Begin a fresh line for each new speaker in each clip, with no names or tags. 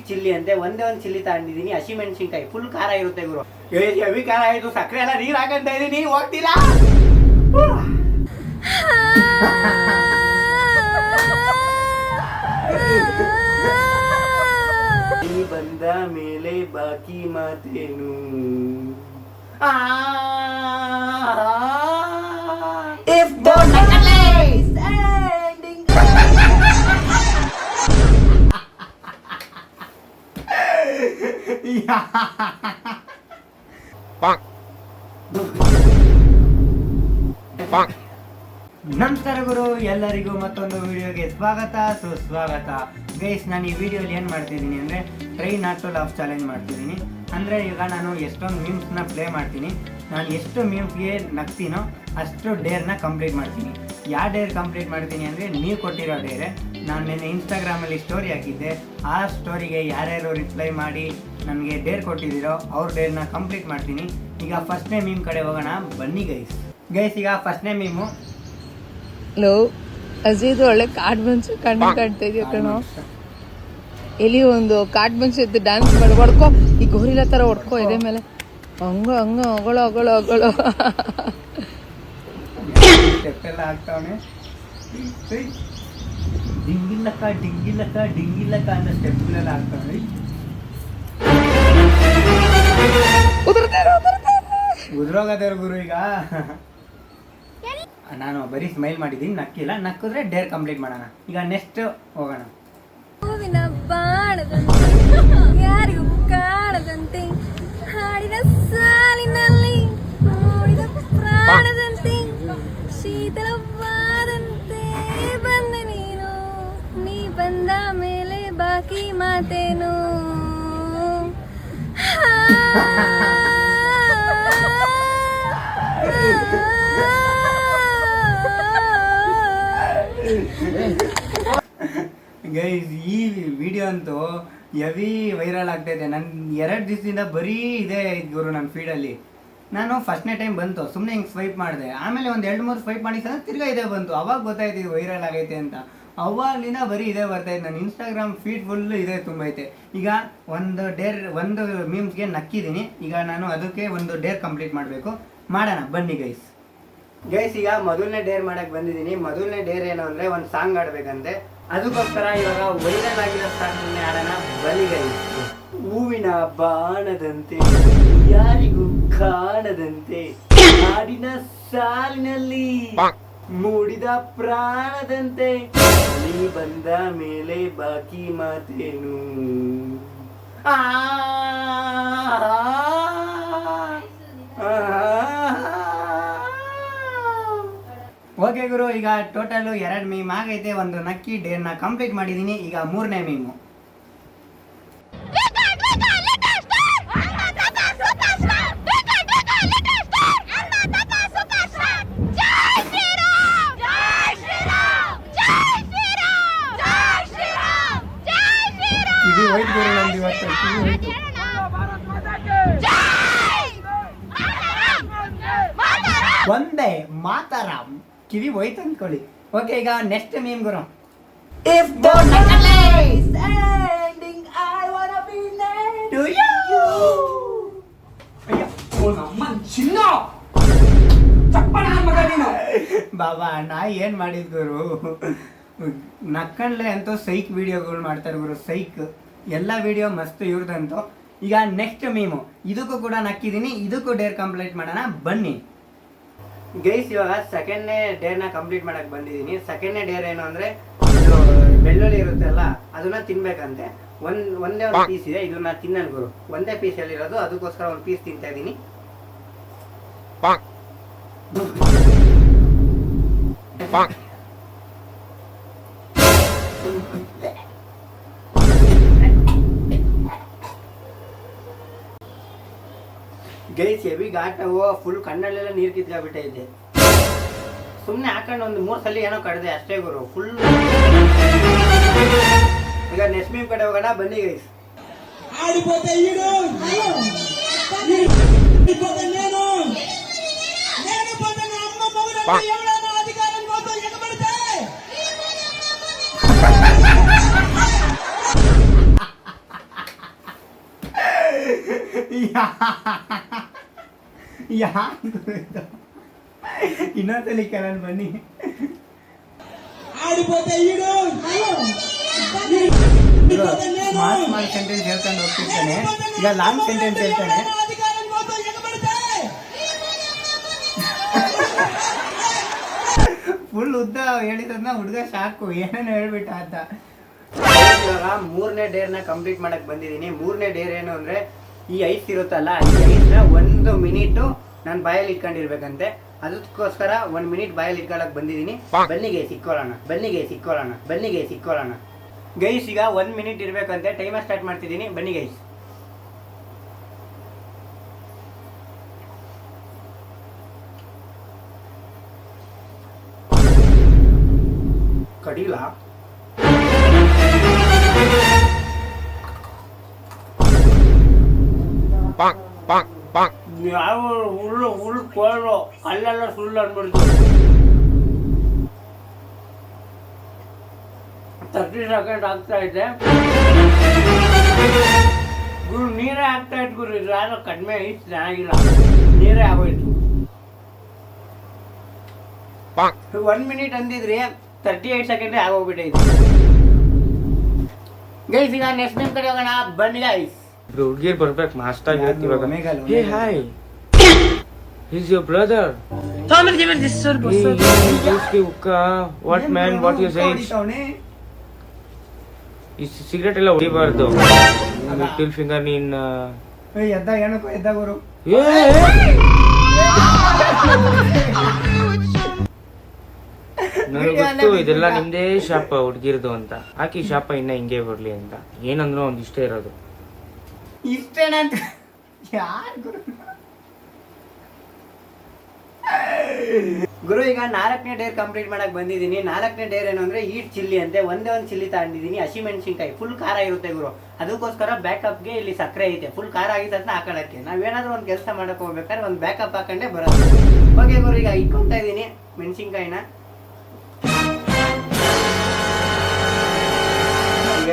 Chilli ಅಂತೆ. ಒಂದೇ ಒಂದು ಚಿಲ್ಲಿ ತಗೊಂಡಿದ್ದೀನಿ, ಹಸಿಮೆಣಸಿನ್ಕಾಯಿ ಫುಲ್ ಖಾರ ಇರುತ್ತೆ ಗುರು. ಹೆವಿ ಖಾರ ಆಯ್ತು, ಸಕ್ಕರೆ ಎಲ್ಲ ನೀರು ಹಾಕಂತ ಇದೀನಿ, ಹೋಗ್ತೀರಾ? ನೀ ಬಂದ ಮೇಲೆ ಬಾಕಿ ಮಾತೇನು? If the necklace ending ನಮಸ್ಕಾರ ಗುರು, ಎಲ್ಲರಿಗೂ ಮತ್ತೊಂದು ವಿಡಿಯೋಗೆ ಸ್ವಾಗತ ಸುಸ್ವಾಗತ. ಗೈಸ್, ನಾನು ಈ ವಿಡಿಯೋಲಿ ಏನು ಮಾಡ್ತಿದ್ದೀನಿ ಅಂದರೆ try not to laugh challenge ಮಾಡ್ತಿದ್ದೀನಿ. ಅಂದರೆ ಈಗ ನಾನು ಎಷ್ಟೊಂದು ಮೀಮ್ಸ್ನ ಪ್ಲೇ ಮಾಡ್ತೀನಿ, ನಾನು ಎಷ್ಟು ಮೀಮ್ಸ್ಗೆ ನಗ್ತೀನೋ ಅಷ್ಟು ಡೇರ್ನ ಕಂಪ್ಲೀಟ್ ಮಾಡ್ತೀನಿ. ಯಾವ ಡೇರ್ ಕಂಪ್ಲೀಟ್ ಮಾಡ್ತೀನಿ ಅಂದರೆ ನೀವು ಕೊಟ್ಟಿರೋ ಡೇರೆ. ನಾನು ನಿನ್ನೆ ಇನ್ಸ್ಟಾಗ್ರಾಮಲ್ಲಿ ಸ್ಟೋರಿ ಹಾಕಿದ್ದೆ, ಆ ಸ್ಟೋರಿಗೆ ಯಾರ್ಯಾರು ರಿಪ್ಲೈ ಮಾಡಿ ನನಗೆ ಡೇರ್ ಕೊಟ್ಟಿದ್ದೀರೋ ಅವ್ರ ಡೇರ್ನ ಕಂಪ್ಲೀಟ್ ಮಾಡ್ತೀನಿ. ಈಗ ಫಸ್ಟ್ನೇ ಮೀಮ್ ಕಡೆ ಹೋಗೋಣ, ಬನ್ನಿ ಗೈಸ್. ಈಗ ಫಸ್ಟ್ನೇ ಮೀಮು.
ಲೋ ಅಜೀದ್ ಒಳ್ಳೆ ಕಾರ್ಡ್ ಬನ್ಸು ಕಣ್ಣು ಕಾಣ್ತಾ ಇದೆಯಾ ಕಣೋ. ಎಲ್ಲಿ ಒಂದು ಕಾರ್ಡ್ ಬನ್ಸ್ ಇದ್ದು ಡ್ಯಾನ್ಸ್ ಮಾಡಿ ಹೊಡ್ಕೋ, ಈ ಗೋರಿಲ್ಲ ಥರ ಹೊಡ್ಕೋ ಎದೆ ಮೇಲೆ, ಹಂಗ ಹಂಗ ಹೊಗಳೋ ಹೊಗಳೋ ಹೊಗಳೋ.
ಸ್ಟೆಪ್ ಎಲ್ಲ ಆಗ್ತಾವನೆ, ಡಿಂಗಿಲ್ಲಕ್ಕ ಡಿಂಗಿಲ್ಲಕ್ಕ ಡಿಂಗಿಲ್ಲಕ್ಕ ಅಂತ ಸ್ಟೆಪ್ಗಳೆಲ್ಲ ಆಗ್ತಾವೆ. ಉದ್ರೋಗದೇವ್ರ ಗುರು. ಈಗ ನಾನು ಬರೀ ಸ್ಮೈಲ್ ಮಾಡಿದ್ದೀನಿ, ನಕ್ಕಿಲ್ಲ. ನಕ್ಕಿದ್ರೆ ಡೇರ್ ಕಂಪ್ಲೀಟ್ ಮಾಡೋಣ. ಈಗ ನೆಕ್ಸ್ಟ್ ಹೋಗೋಣ.
ಹೂವಿನ ಬಾಣದಂತೆ ಯಾರಿಗೂ ಕಾಣದಂತೆ ಹಾಡಿದ ಸಾಲಿನಲ್ಲಿ ಮೂಡಿದ ಪ್ರಾಣದಂತೆ ಶೀತಲವಾದಂತೆ ಬಂದ ನೀನು, ನೀ ಬಂದ ಮೇಲೆ ಬಾಕಿ ಮಾತೇನು?
ಗೈಸ್, ಈ ವಿಡಿಯೋ ಅಂತೂ ಹೆವಿ ವೈರಲ್ ಆಗ್ತಾಯಿದೆ. ನನ್ನ 2 ದಿವಸದಿಂದ ಬರೀ ಇದೆ ಗುರು ನನ್ನ ಫೀಡಲ್ಲಿ. ನಾನು ಫಸ್ಟ್ನೇ ಟೈಮ್ ಬಂತು, ಸುಮ್ಮನೆ ಹಿಂಗೆ ಸ್ವೈಪ್ ಮಾಡಿದೆ. ಆಮೇಲೆ ಒಂದು 2-3 ಸ್ವೈಪ್ ಮಾಡಿ ಸಹ ತಿರ್ಗಾ ಇದೇ ಬಂತು. ಅವಾಗ ಗೊತ್ತಾಯ್ತು ಇದು ವೈರಲ್ ಆಗೈತೆ ಅಂತ. ಅವಾಗಲಿಂದ ಬರೀ ಇದೇ ಬರ್ತಾಯಿತ್ತು. ನನ್ನ ಇನ್ಸ್ಟಾಗ್ರಾಮ್ ಫೀಡ್ ಫುಲ್ಲು ಇದೇ ತುಂಬೈತೆ. ಈಗ ಒಂದು ಮೀಮ್ಸ್ಗೆ ನಕ್ಕಿದ್ದೀನಿ. ಈಗ ನಾನು ಅದಕ್ಕೆ ಒಂದು ಡೇರ್ ಕಂಪ್ಲೀಟ್ ಮಾಡಬೇಕು. ಮಾಡೋಣ ಬನ್ನಿ ಗೈಸ್. ಈಗ ಮೊದಲನೇ ಡೇರ್ ಮಾಡಕ್ಕೆ ಬಂದಿದ್ದೀನಿ. ಮೊದಲನೇ ಡೇರ್ ಏನು ಅಂದರೆ ಒಂದು ಸಾಂಗ್ ಆಡಬೇಕಂತೆ. ಅದಕ್ಕೋಸ್ಕರ ಇವಾಗ ವೈರಲ್ ಆಗಿರೋ ಸಾಂಗ್ ಆಡೋಣ ಬನ್ನಿ ಗೈಸ್. ಹೂವಿನ ಬಾಣದಂತೆ ಯಾರಿಗೂ ಕಾಣದಂತೆ ಹಾಡಿನ ಸಾಲಿನಲ್ಲಿ ಮೂಡಿದ ಪ್ರಾಣದಂತೆ ನೀ ಬಂದ ಮೇಲೆ ಬಾಕಿ ಮಾತೇನು? ಓಕೆ ಗುರು, ಈಗ ಟೋಟಲು 2 ಮೀಮ್ ಆಗೈತೆ. ಒಂದು ನಕ್ಕಿ ಡೇರ್ನ ಕಂಪ್ಲೀಟ್ ಮಾಡಿದ್ದೀನಿ. ಈಗ 3ನೇ ಮೀಮು. ಇದು ಹೋಯ್ತು ಗುರು ನಂದು ಇವತ್ತು. ಒಂದೇ ಮಾತರಂ ಕಿವಿ ಹೋಯ್ತು ಅಂದ್ಕೊಳ್ಳಿ. ಓಕೆ, ಈಗ next meme Guru. If the necklace ending I wanna be next to you. ಬಾಬಾ, ನಾ ಏನ್ ಮಾಡಿದ್ ಗುರು, ನಕ್ಕಂಡ್ಲೆ ಅಂತೂ ಸೈಕ್ ವಿಡಿಯೋಗಳು ಮಾಡ್ತಾರೆ ಗುರು. ಸೈಕ್ ಎಲ್ಲ ವಿಡಿಯೋ ಮಸ್ತ್ ಇವ್ರದಂತೂ. ಈಗ ನೆಕ್ಸ್ಟ್ ಮೀಮು, ಇದಕ್ಕೂ ಕೂಡ ನಕ್ಕಿದ್ದೀನಿ. ಇದಕ್ಕೂ ಡೇರ್ ಕಂಪ್ಲೀಟ್ ಮಾಡೋಣ ಬನ್ನಿ ಗೈಸ್. ಇವಾಗ ಸೆಕೆಂಡ್ನೇ ಡೇರ್ನ ಕಂಪ್ಲೀಟ್ ಮಾಡಕ್ಕೆ ಬಂದಿದ್ದೀನಿ. ಸೆಕೆಂಡ್ನೇ ಡೇರ್ ಏನು ಅಂದರೆ ಬೆಳ್ಳುಳ್ಳಿ ಇರುತ್ತೆ ಅಲ್ಲ, ಅದನ್ನ ತಿನ್ಬೇಕಂತೆ. ಒಂದೇ ಒಂದು ಪೀಸ್ ಇದೆ, ಇದನ್ನ ತಿನ್ನಲ್ ಗುರು. ಒಂದೇ ಪೀಸಲ್ಲಿರೋದು, ಅದಕ್ಕೋಸ್ಕರ ಒಂದು ಪೀಸ್ ತಿಂತಾ ಇದ್ದೀನಿ. ಗೈಸ್, ಹೆವಿ ಘಾಟವು ಫುಲ್ ಕಣ್ಣಲ್ಲೆಲ್ಲ ನೀರು ಕಿತ್ಕೊಂಡ್ಬಿಟ್ಟೈತೆ. ಸುಮ್ಮನೆ ಹಾಕೊಂಡು ಒಂದು 3 ಸಲ ಏನೋ ಕಡ್ದೆ ಅಷ್ಟೇ ಗುರು. ಫುಲ್ ಈಗ ನೆಕ್ಸ್ಟ್ ಮೀಮ್ ಕಡೆ ಹೋಗೋಣ ಬನ್ನಿ ಗೈಸ್. ಇನ್ನೊಂದ್ಸಲಿ ಕೇಳೋಣ ಬನ್ನಿ. ಸ್ಮಾಲ್ ಸೆಂಟೆನ್ಸ್ ಹೇಳ್ಕೊಂಡು ಹೋಗ್ತಿರ್ತಾನೆ, ಈಗ ಲಾಂಗ್ ಸೆಂಟೆನ್ಸ್ ಹೇಳ್ತಾನೆ. ಫುಲ್ ಉದ್ದ ಹೇಳಿದ್ರನ್ನ ಹುಡುಗ ಸಾಕು ಏನೇನು ಹೇಳ್ಬಿಟ್ಟ ಅಂತ. ಇವಾಗ 3ನೇ ಡೇರ್ನ ಕಂಪ್ಲೀಟ್ ಮಾಡಕ್ ಬಂದಿದ್ದೀನಿ. 3ನೇ ಡೇರ್ ಏನು ಅಂದ್ರೆ ಈ ಐಸ್ ಇರುತ್ತಲ್ಲ, ಈ ಐಸ್ನ 1 ಮಿನಿಟು ನಾನು ಬಾಯಲ್ಲಿ ಇಟ್ಕೊಂಡಿರ್ಬೇಕಂತೆ. ಅದಕ್ಕೋಸ್ಕರ 1 ಮಿನಿಟ್ ಬಾಯಲ್ಲಿ ಇಟ್ಕೊಳಕ್ ಬಂದಿದ್ದೀನಿ. ಬನ್ನಿಗೆ ಸಿಕ್ಕೋಣ. ಗೈಸ್ ಈಗ 1 ಮಿನಿಟ್ ಇರ್ಬೇಕಂತೆ. ಟೈಮರ್ ಸ್ಟಾರ್ಟ್ ಮಾಡ್ತಿದ್ದೀನಿ, ಬನ್ನಿ ಗೈಸ್. ಕಡಿಲ ಯಾವ ಹುಳ್ಳು ಕೋಳು ಅಲ್ಲೆಲ್ಲ ಸುಳ್ಳು ಅನ್ಬಿಡ್ತು. 30 ಸೆಕೆಂಡ್ ಆಗ್ತಾ ಇದೆ. ಗುರು ನೀರೇ ಆಗ್ತಾ ಇತ್ತು ಗುರು. ಇದು ಯಾರೋ ಕಡಿಮೆ ಐಸ್ ಚೆನ್ನಾಗಿಲ್ಲ, ನೀರೇ ಆಗೋಯ್ತು. 1 ಮಿನಿಟ್ ಅಂದಿದ್ರಿ, 38 ಸೆಕೆಂಡ್ ಆಗೋಗ್ಬಿಟ್ಟೈತೆ. ಗೈಸ್ ಈಗ ನೆಕ್ಸ್ಟ್ ಟೈಮ್ ಕಡೆ ಹೋಗೋಣ, ಬನ್ನಿ ಗೈಸ್.
ಹುಡುಗಿರ್ ಬರ್ಬೇಕು ಮಸ್ತ್ ಆಗಿರುತ್ತೆ ಇವಾಗ. Hey hi, he's your brother. What man, what you saying? ಈ ಸಿಗರೇಟ್ ಎಲ್ಲ ಹೊಡಿಬಾರ್ದು. ಲಿಟಲ್ ಫಿಂಗರ್ ನೀನ್
ಎದ್ದ ಏನಕ್ಕೋ ಎದ್ದ ಗುರು.
ನನಗೆ ಗೊತ್ತು ಇದೆಲ್ಲ ನಿಮ್ದೇ ಶಾಪ ಹುಡ್ಗಿರ್ದು ಅಂತ. ಹಾಕಿ ಶಾಪ ಇನ್ನ ಹಿಂಗೆ ಬರ್ಲಿ ಅಂತ. ಏನಂದ್ರು ಒಂದ್ ಇಷ್ಟ ಇರೋದು
ಇಷ್ಟೇನಂತ ಯಾರು ಗುರು. ಗುರು ಈಗ 4ನೇ ಡೇರ್ ಕಂಪ್ಲೀಟ್ ಮಾಡಕ್ ಬಂದಿದ್ದೀನಿ. 4ನೇ ಡೇರ್ ಏನು ಅಂದ್ರೆ ಈಟ್ ಚಿಲ್ಲಿ ಅಂತೆ. ಒಂದೇ ಒಂದು ಚಿಲ್ಲಿ ತಗೊಂಡಿದ್ದೀನಿ, ಹಸಿಮೆಣಸಿನ್ಕಾಯಿ. ಫುಲ್ ಖಾರ ಇರುತ್ತೆ ಗುರು. ಅದಕ್ಕೋಸ್ಕರ ಬ್ಯಾಕಪ್ಗೆ ಇಲ್ಲಿ ಸಕ್ಕರೆ ಐತೆ. ಫುಲ್ ಖಾರ ಆಗಿತ್ತು ಅಂತ ಹಾಕೊಳ್ಳಕ್ಕೆ. ನಾವೇನಾದ್ರೂ ಒಂದು ಕೆಲಸ ಮಾಡಕ್ ಹೋಗ್ಬೇಕಾದ್ರೆ ಒಂದು ಬ್ಯಾಕಪ್ ಹಾಕೊಂಡೆ ಬರೋದು. ಓಕೆ ಗುರು, ಈಗ ಇಟ್ಕೊತಾ ಇದ್ದೀನಿ ಮೆಣಸಿನ್ಕಾಯಿನ.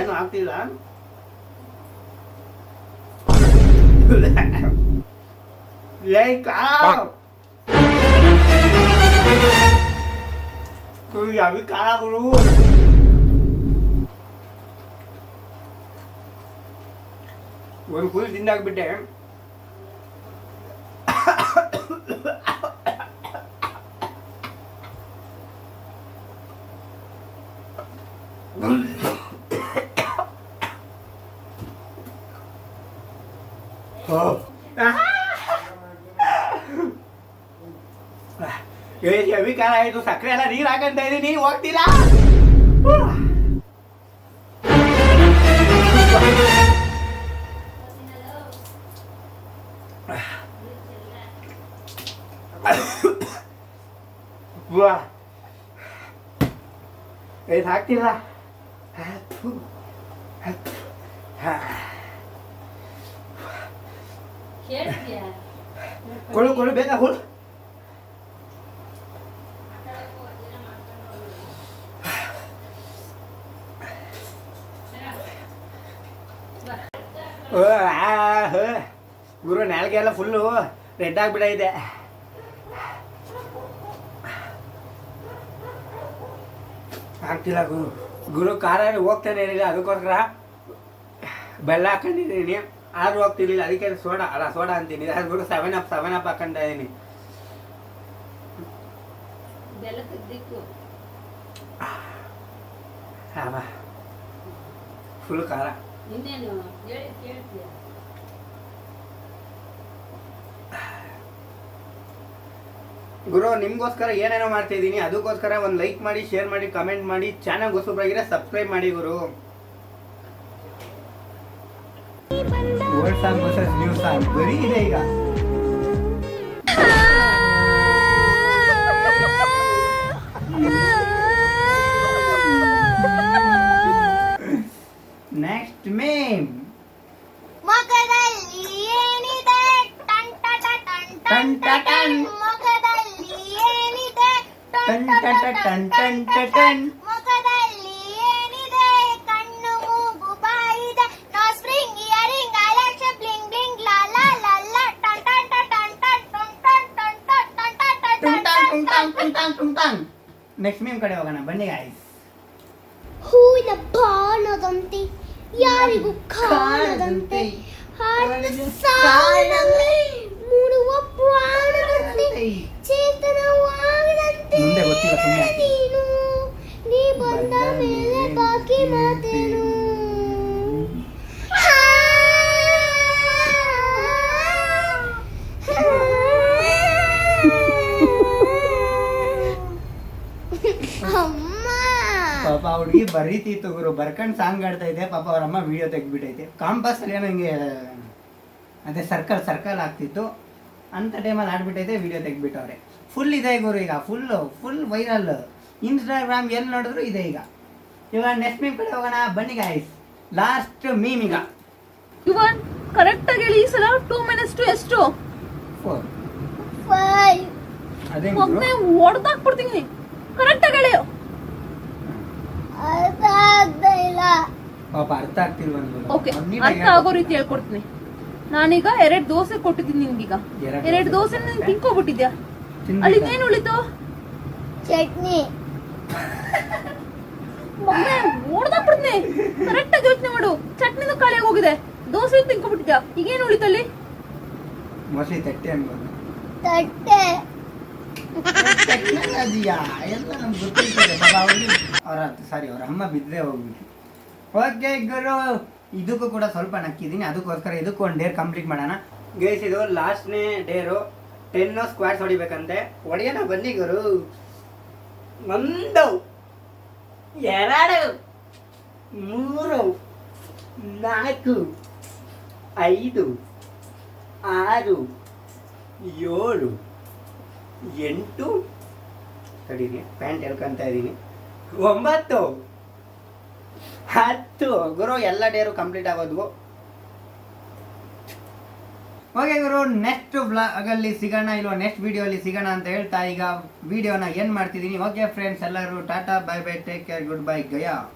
ಏನು ಆಗ್ತಿಲ್ಲ. ಅವಿ ಖಾರ ಗುರು. ಒಂದು ಫುಲ್ ತಿಂದಾಗ್ಬಿಟ್ಟೆ. ಅವಿ ಖಾರ ಆಯ್ತು, ಸಕ್ಕರೆ ಎಲ್ಲ ನೀರು ಹಾಕಂತ ಇದೀನಿ, ಹೋಗ್ತಿಲ್ಲ. ಹಾಕ್ತಿಲ್ಲ. ಕೊಡು ಬೇಗ ಹುಳು. ಗುರು ನಾಲ್ಗೆ ಎಲ್ಲ ಫುಲ್ಲು ರೆಡ್ ಆಗ್ಬಿಟ್ಟೈತೆ. ಆಗ್ತಿಲ್ಲ ಗುರು ಖಾರ ಹೋಗ್ತಾನೆ ಇರಲಿಲ್ಲ. ಅದಕ್ಕೋಸ್ಕರ ಬೆಲ್ಲ ಹಾಕೊಂಡಿದ್ದೀನಿ, ಆದ್ರೂ ಹೋಗ್ತಿರ್ಲಿಲ್ಲ. ಅದಕ್ಕೆ ಸೋಡಾ ಅಂತೀನಿ. ಅದು ಗುರು 7 ಅಪ್ ಹಾಕೊಂಡ ಇದೀನಿ. ಫುಲ್ ಖಾರ. ಗುರು ನಿಮ್ಗೋಸ್ಕರ ಏನೇನೋ ಮಾಡ್ತಾ ಇದ್ದೀನಿ. ಅದಕ್ಕೋಸ್ಕರ ಒಂದು ಲೈಕ್ ಮಾಡಿ, ಶೇರ್ ಮಾಡಿ, ಕಮೆಂಟ್ ಮಾಡಿ. ಚಾನಲ್ ಹೊಸಬ್ರಾಗಿದ್ರೆ ಸಬ್ಸ್ಕ್ರೈಬ್ ಮಾಡಿ ಗುರು. Old song versus new song ಬರೀ ಇದೆ ಈಗ. Next meme.
ಮೊಗದಲ್ಲಿ ಏನಿದೆ ಟನ್ ಟಟ ಟನ್ ಟನ್ ಟನ್. ಮೊಗದಲ್ಲಿ ಏನಿದೆ ಟನ್ ಟಟ ಟನ್ ಟನ್ ಟನ್. ಮೊಗದಲ್ಲಿ ಏನಿದೆ ಕಣ್ಣು ಮೂಗು ಬಾಯಿದೆ. No spring earring eyelash bling bling ಲಾ ಲಾ
ನೆಕ್ಸ್ಟ್ ಮೀಮ್ ಕಡೆ ಹೋಗೋಣ ಬನ್ನಿ ಗಾಯ್ಸ್.
ಹೂವಿನ ಬಾಣದಂತೆ ಯಾರಿಗೂ ಕಾಣದಂತೆ ಹಾಡಿದ ಸಾಲಿನಲ್ಲಿ ಮೂಡುವ ಪ್ರಾಣದಂತೆ ಚೇತನವಾಗದಂತೆ
ಮುಂದೆ ಗೊತ್ತಿಲ್ಲ ಸುಮ್ಮನೆ.
ನೀನು ನೀ ಬಂದ ಮೇಲೆ ಬಾಕಿ ಮಾತೇನು ಅಮ್ಮ
ಪಾಪ ಹುಡುಗಿ ಬರೀತಿತ್ತು ಗುರು, ಬರ್ಕಂಡ್ ಸಾಂಗ್ ಆಡ್ತಾ ಇದೆ. ಪಾಪ ಅವ್ರ ಅಮ್ಮ ವಿಡಿಯೋ ತೆಗ್ದ್ಬಿಟ್ಟೈತೆ. ಕಾಂಪಾಸ್ ಅಲ್ಲಿ ಏನೋ ಹಿಂಗೆ ಅದೇ ಸರ್ಕಲ್ ಆಗ್ತಿತ್ತು ಅಂತ ಟೈಮಲ್ಲಿ ಆಡ್ಬಿಟ್ಟೈತೆ, ವಿಡಿಯೋ ತೆಗ್ದ್ಬಿಟ್ಟವ್ರೆ. ಫುಲ್ ಇದೆ ಗುರು ಈಗ, ಫುಲ್ ವೈರಲ್. ಇನ್ಸ್ಟಾಗ್ರಾಮ್ ಎಲ್ಲಿ ನೋಡಿದ್ರು ಇದೆ ಈಗ. ಇವಾಗ ನೆಕ್ಸ್ಟ್ ಮೀಮ್ ಕಡೆ ಹೋಗೋಣ ಬನ್ನಿ ಗಾಯ್ಸ್. ಲಾಸ್ಟ್ ಮೀಮ್ ಈಗ
ಇವನ್ ಕರೆಕ್ಟ್ ಆಗಿ ಹೇಳಿ ಈ ಸಲ 2 minutes to ಎಷ್ಟು
4.
5
ಅದೇ
ಒಮ್ಮೆ ಹೊಡೆದಾಕ್ಬಿಡ್ತೀನಿ. ಕರೆಕ್ಟ್ ಆಗಿ ಹೇಳಿ.
ಅರ್ಥ ಆಗ್ತಾ ಇಲ್ಲ.
ಪಾಪ ಅರ್ಥ ಆಗ್ತಿಲ್ವ
ಓಕೆ, ಅರ್ಥ ಆಗೋ ರೀತಿ ಹೇಳ್ಕೊಡ್ತೀನಿ. ನಾನೀಗ 2 ದೋಸೆ ಕೊಟ್ಟಿದ್ದೀನಿ ನಿನ್ಗೀಗ. 2 ದೋಸೆ ನೀನ್ ತಿನ್ಕೋಬಿಟ್ಟಿದ್ಯಾ. ಅಲ್ಲಿ ಏನ್ ಉಳಿತು?
ಚಟ್ನಿ.
ಒಮ್ಮೆ ಹೊಡೆದಾಕ್ಬಿಡ್ತೀನಿ. ಕರೆಕ್ಟ್ ಆಗಿ ಯೋಚನೆ ಮಾಡು. ಚಟ್ನಿನೂ ಖಾಲಿಯಾಗಿ ಹೋಗಿದೆ, ದೋಸೆ ತಿನ್ಕೋಬಿಟ್ಟಿದ್ಯಾ. ಈಗ ಏನ್ ಉಳಿತಲ್ಲಿ?
ಮೋಸ್ಟ್ಲಿ ತಟ್ಟೆ ಅನ್ಬೋದು.
ತಟ್ಟೆ.
ಟೆಕ್ನಾಲಜಿಯಾ ಎಲ್ಲ ನಮ್ಗೆ ಗೊತ್ತಿರ್ತದೆ. ಪಾಪ ಅವ್ರ ಅಮ್ಮ ಬಿದ್ದೇ ಹೋಗ್ಬಿಟ್ಟು. ಓಕೆ ಗುರು, ಇದಕ್ಕೂ ಕೂಡ ಸ್ವಲ್ಪ ನಕ್ಕಿದ್ದೀನಿ, ಅದಕ್ಕೋಸ್ಕರ ಇದಕ್ಕೂ ಒಂದು ಡೇರ್ ಕಂಪ್ಲೀಟ್ ಮಾಡೋಣ ಗೈಸ್. ಇದು ಲಾಸ್ಟ್ನೇ ಡೇರು. 10 ಸ್ಕ್ವಾಡ್ಸ್ ಹೊಡಿಬೇಕಂತೆ. ಹೊಡೆಯೋಣ ಬನ್ನಿ ಗುರು. 1 2 3 4 5 6 7 8 ತಡೀರಿ, ಪ್ಯಾಂಟ್ ಎಳ್ಕೊಂತ ಇದ್ದೀನಿ. 9 10 ಗುರು, ಎಲ್ಲ ಡೇರು ಕಂಪ್ಲೀಟ್ ಆಗೋದ್ವು. ಓಕೆ ಗುರು, ನೆಕ್ಸ್ಟ್ ವ್ಲಾಗಲ್ಲಿ ಸಿಗೋಣ, ಇಲ್ವಾ ನೆಕ್ಸ್ಟ್ ವಿಡಿಯೋಲಿ ಸಿಗೋಣ ಅಂತ ಹೇಳ್ತಾ ಈಗ ವಿಡಿಯೋನ ಏನು ಮಾಡ್ತಿದ್ದೀನಿ. ಓಕೆ ಫ್ರೆಂಡ್ಸ್, ಎಲ್ಲರೂ Tata, bye bye, take care, good bye, Gaya.